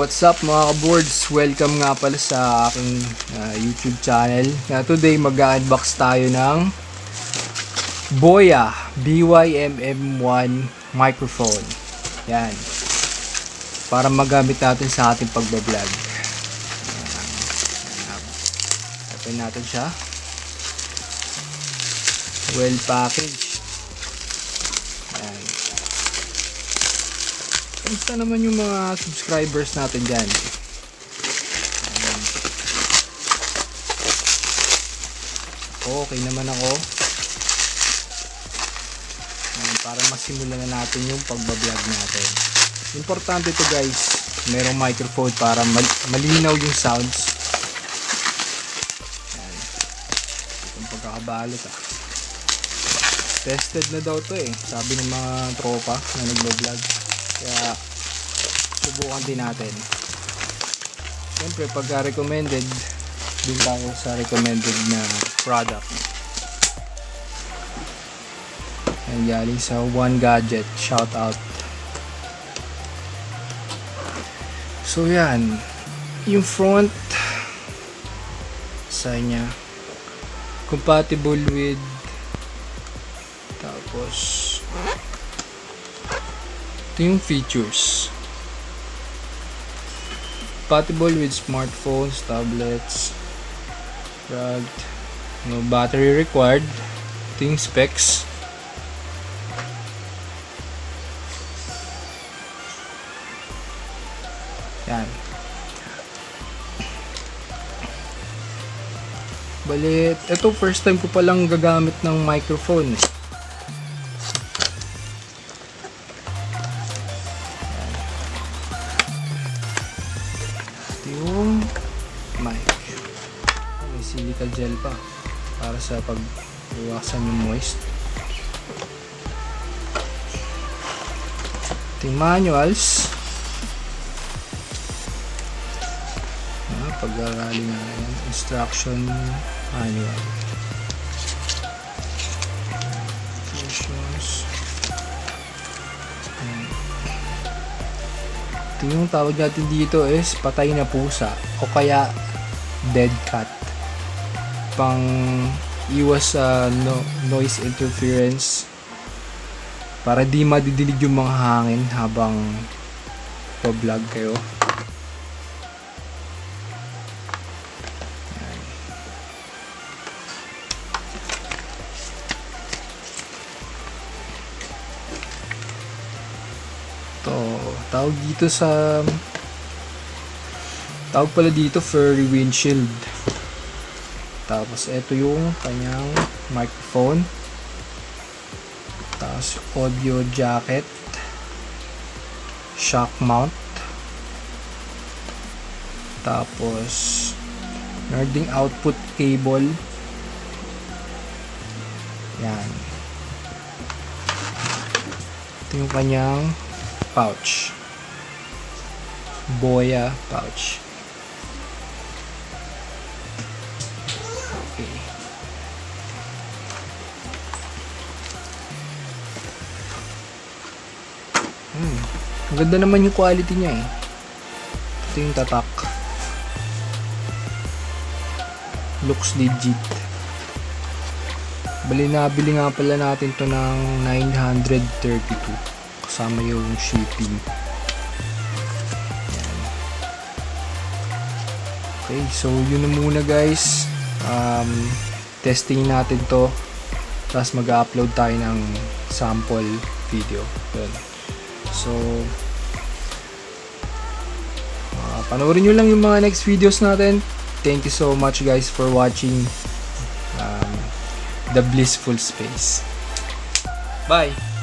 What's up mga ka-boards? Welcome nga pala sa aking YouTube channel. Today mag-unbox tayo ng BOYA BY-MM1 microphone. Yan. Para magamit natin sa ating pagbablog. Open natin siya. Well packaged. Yan. Kamusta naman yung mga subscribers natin dyan? Okay naman ako. Para masimulan na natin yung pagbablog natin. Importante ito guys, merong microphone para malinaw yung sounds. Itong pagkakabalot Tested na daw to sabi ng mga tropa na nagbablog. Kaya subukan din natin. Siyempre pagka recommended, dun tayo sa recommended na product. And galing sa One Gadget, shout out. So yan, yung front sa niya compatible with, tapos ito yung features. Compatible with smartphones, tablets, rugged, no battery required. Ito yung specs. Yan. Balit, ito first time ko palang gagamit ng microphone. Yung mic, may silica gel pa para sa pag-iwasan yung moist. Ito yung manuals, pag-arali na yan, instruction manual, instructions. Ito yung tawag natin dito is patay na pusa o kaya dead cat, pang iwas noise interference, para di madidilig yung mga hangin habang pa-vlog kayo. Tawag dito sa tawag pala dito furry windshield. Tapos ito yung kanyang microphone, tapos audio jacket, shock mount, tapos meron ding output cable. Yan, ito yung kanyang pouch, BOYA pouch. Okay. Ang ganda naman yung quality niya Ito yung tatak. Looks legit. Bali nabili nga pala natin to ng 932 kasama yung shipping. Okay, so yun na muna guys. Testing natin to, tapos mag-upload tayo ng sample video. Yun. So panoorin nyo lang yung mga next videos natin. Thank you so much guys for watching the Blissful Space. Bye!